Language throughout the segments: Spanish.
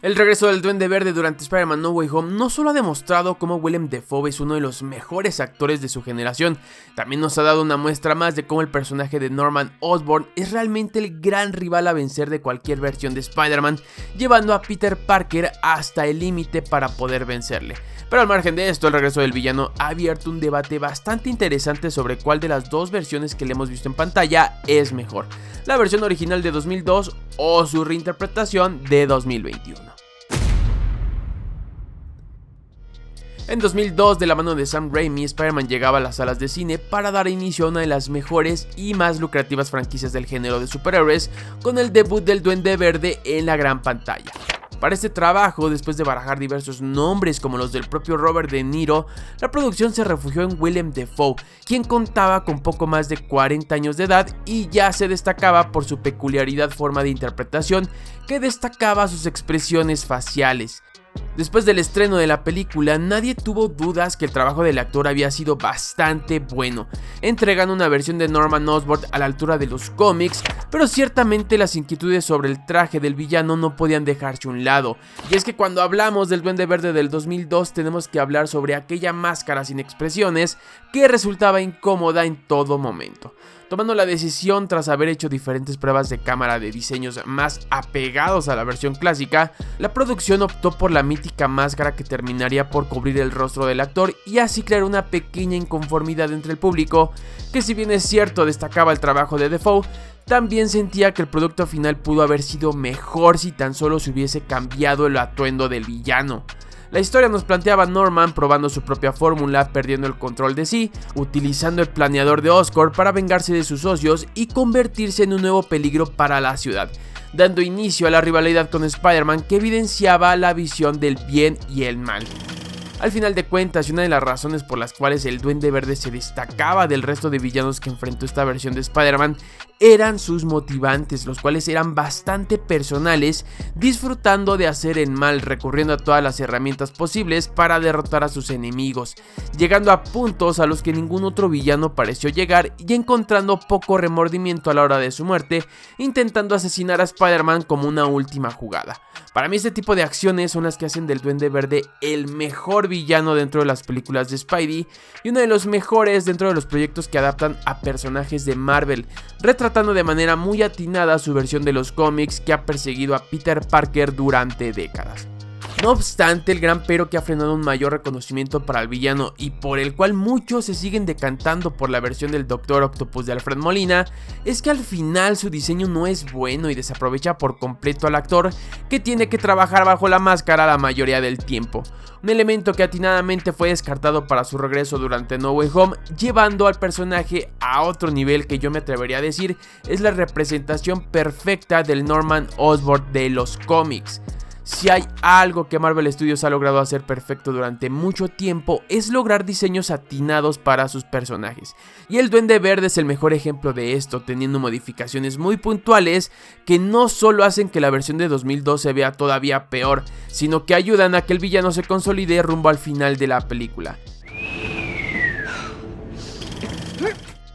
El regreso del Duende Verde durante Spider-Man No Way Home no solo ha demostrado cómo Willem Dafoe es uno de los mejores actores de su generación, también nos ha dado una muestra más de cómo el personaje de Norman Osborn es realmente el gran rival a vencer de cualquier versión de Spider-Man, llevando a Peter Parker hasta el límite para poder vencerle. Pero al margen de esto, el regreso del villano ha abierto un debate bastante interesante sobre cuál de las dos versiones que le hemos visto en pantalla es mejor, la versión original de 2002 o su reinterpretación de 2021. En 2002, de la mano de Sam Raimi, Spider-Man llegaba a las salas de cine para dar inicio a una de las mejores y más lucrativas franquicias del género de superhéroes, con el debut del Duende Verde en la gran pantalla. Para este trabajo, después de barajar diversos nombres como los del propio Robert De Niro, la producción se refugió en Willem Dafoe, quien contaba con poco más de 40 años de edad y ya se destacaba por su peculiaridad forma de interpretación que destacaba sus expresiones faciales. Después del estreno de la película, nadie tuvo dudas que el trabajo del actor había sido bastante bueno, entregando una versión de Norman Osborn a la altura de los cómics, pero ciertamente las inquietudes sobre el traje del villano no podían dejarse a un lado, y es que cuando hablamos del Duende Verde del 2002 tenemos que hablar sobre aquella máscara sin expresiones que resultaba incómoda en todo momento. Tomando la decisión tras haber hecho diferentes pruebas de cámara de diseños más apegados a la versión clásica, la producción optó por la mítica máscara que terminaría por cubrir el rostro del actor y así crear una pequeña inconformidad entre el público, que si bien es cierto destacaba el trabajo de Dafoe, también sentía que el producto final pudo haber sido mejor si tan solo se hubiese cambiado el atuendo del villano. La historia nos planteaba a Norman probando su propia fórmula, perdiendo el control de sí, utilizando el planeador de Oscorp para vengarse de sus socios y convertirse en un nuevo peligro para la ciudad, dando inicio a la rivalidad con Spider-Man que evidenciaba la visión del bien y el mal. Al final de cuentas, y una de las razones por las cuales el Duende Verde se destacaba del resto de villanos que enfrentó esta versión de Spider-Man eran sus motivantes, los cuales eran bastante personales, disfrutando de hacer el mal, recurriendo a todas las herramientas posibles para derrotar a sus enemigos, llegando a puntos a los que ningún otro villano pareció llegar y encontrando poco remordimiento a la hora de su muerte, intentando asesinar a Spider-Man como una última jugada. Para mí este tipo de acciones son las que hacen del Duende Verde el mejor villano dentro de las películas de Spidey y uno de los mejores dentro de los proyectos que adaptan a personajes de Marvel, retratando de manera muy atinada su versión de los cómics que ha perseguido a Peter Parker durante décadas. No obstante, el gran pero que ha frenado un mayor reconocimiento para el villano y por el cual muchos se siguen decantando por la versión del Dr. Octopus de Alfred Molina es que al final su diseño no es bueno y desaprovecha por completo al actor, que tiene que trabajar bajo la máscara la mayoría del tiempo. Un elemento que atinadamente fue descartado para su regreso durante No Way Home, llevando al personaje a otro nivel que yo me atrevería a decir es la representación perfecta del Norman Osborn de los cómics. Si hay algo que Marvel Studios ha logrado hacer perfecto durante mucho tiempo es lograr diseños atinados para sus personajes, y el Duende Verde es el mejor ejemplo de esto, teniendo modificaciones muy puntuales que no solo hacen que la versión de 2002 se vea todavía peor, sino que ayudan a que el villano se consolide rumbo al final de la película.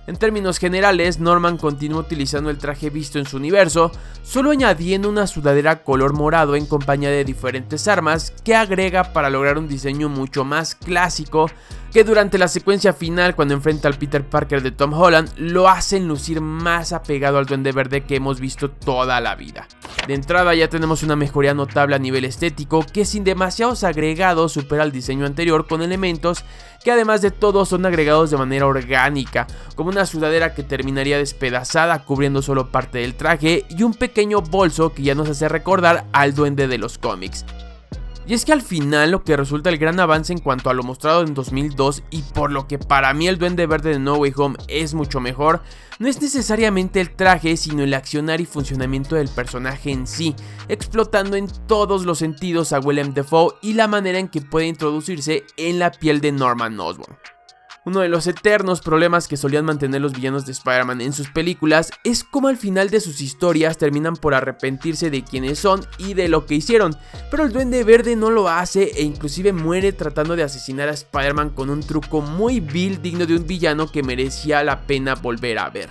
En términos generales, Norman continúa utilizando el traje visto en su universo, solo añadiendo una sudadera color morado en compañía de diferentes armas que agrega para lograr un diseño mucho más clásico, que durante la secuencia final cuando enfrenta al Peter Parker de Tom Holland lo hacen lucir más apegado al Duende Verde que hemos visto toda la vida. De entrada ya tenemos una mejoría notable a nivel estético que sin demasiados agregados supera el diseño anterior, con elementos que además de todo son agregados de manera orgánica, como una sudadera que terminaría despedazada cubriendo solo parte del traje y un pequeño bolso que ya nos hace recordar al Duende de los cómics. Y es que al final lo que resulta el gran avance en cuanto a lo mostrado en 2002 y por lo que para mí el Duende Verde de No Way Home es mucho mejor, no es necesariamente el traje sino el accionar y funcionamiento del personaje en sí, explotando en todos los sentidos a Willem Dafoe y la manera en que puede introducirse en la piel de Norman Osborn. Uno de los eternos problemas que solían mantener los villanos de Spider-Man en sus películas es cómo al final de sus historias terminan por arrepentirse de quienes son y de lo que hicieron, pero el Duende Verde no lo hace e inclusive muere tratando de asesinar a Spider-Man con un truco muy vil digno de un villano que merecía la pena volver a ver.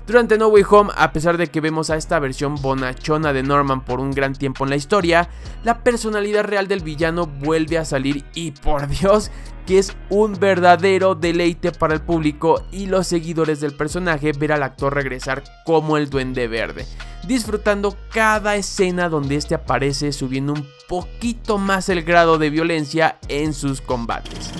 Durante No Way Home, a pesar de que vemos a esta versión bonachona de Norman por un gran tiempo en la historia, la personalidad real del villano vuelve a salir y por Dios que es un verdadero deleite para el público y los seguidores del personaje ver al actor regresar como el Duende Verde, disfrutando cada escena donde este aparece, subiendo un poquito más el grado de violencia en sus combates.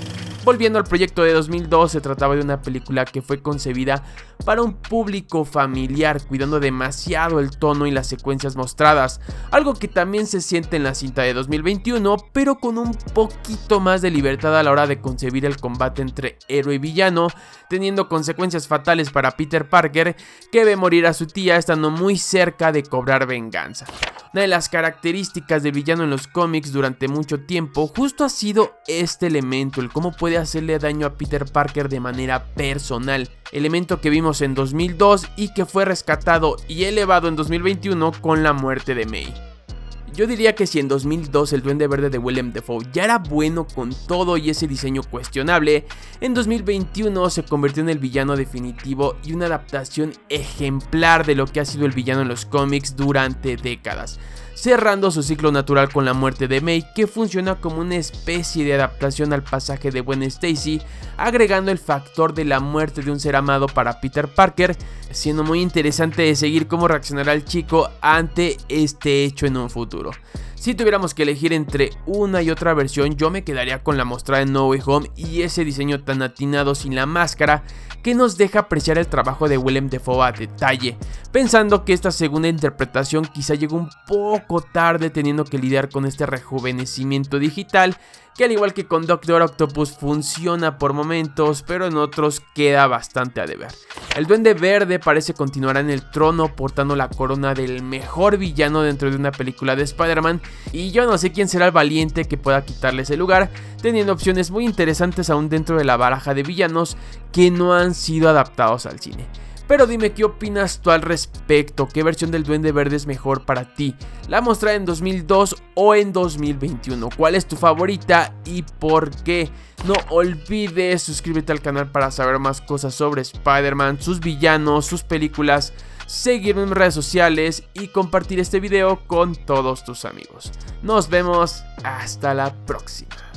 Volviendo al proyecto de 2002, se trataba de una película que fue concebida para un público familiar, cuidando demasiado el tono y las secuencias mostradas, algo que también se siente en la cinta de 2021, pero con un poquito más de libertad a la hora de concebir el combate entre héroe y villano, teniendo consecuencias fatales para Peter Parker, que ve morir a su tía estando muy cerca de cobrar venganza. Una de las características del villano en los cómics durante mucho tiempo justo ha sido este elemento, el cómo puede hacerle daño a Peter Parker de manera personal, elemento que vimos en 2002 y que fue rescatado y elevado en 2021 con la muerte de May. Yo diría que si en 2002 el Duende Verde de Willem Dafoe ya era bueno con todo y ese diseño cuestionable, en 2021 se convirtió en el villano definitivo y una adaptación ejemplar de lo que ha sido el villano en los cómics durante décadas, cerrando su ciclo natural con la muerte de May, que funciona como una especie de adaptación al pasaje de Gwen Stacy, agregando el factor de la muerte de un ser amado para Peter Parker, siendo muy interesante de seguir cómo reaccionará el chico ante este hecho en un futuro. Si tuviéramos que elegir entre una y otra versión, yo me quedaría con la mostrada en No Way Home y ese diseño tan atinado sin la máscara que nos deja apreciar el trabajo de Willem Dafoe a detalle, pensando que esta segunda interpretación quizá llegó un poco tarde, teniendo que lidiar con este rejuvenecimiento digital que al igual que con Doctor Octopus funciona por momentos, pero en otros queda bastante a deber. El Duende Verde parece continuar en el trono portando la corona del mejor villano dentro de una película de Spider-Man, y yo no sé quién será el valiente que pueda quitarle ese lugar, teniendo opciones muy interesantes aún dentro de la baraja de villanos que no han sido adaptados al cine. Pero dime qué opinas tú al respecto, qué versión del Duende Verde es mejor para ti, la mostrada en 2002 o en 2021, cuál es tu favorita y por qué. No olvides suscribirte al canal para saber más cosas sobre Spider-Man, sus villanos, sus películas, seguirme en mis redes sociales y compartir este video con todos tus amigos. Nos vemos hasta la próxima.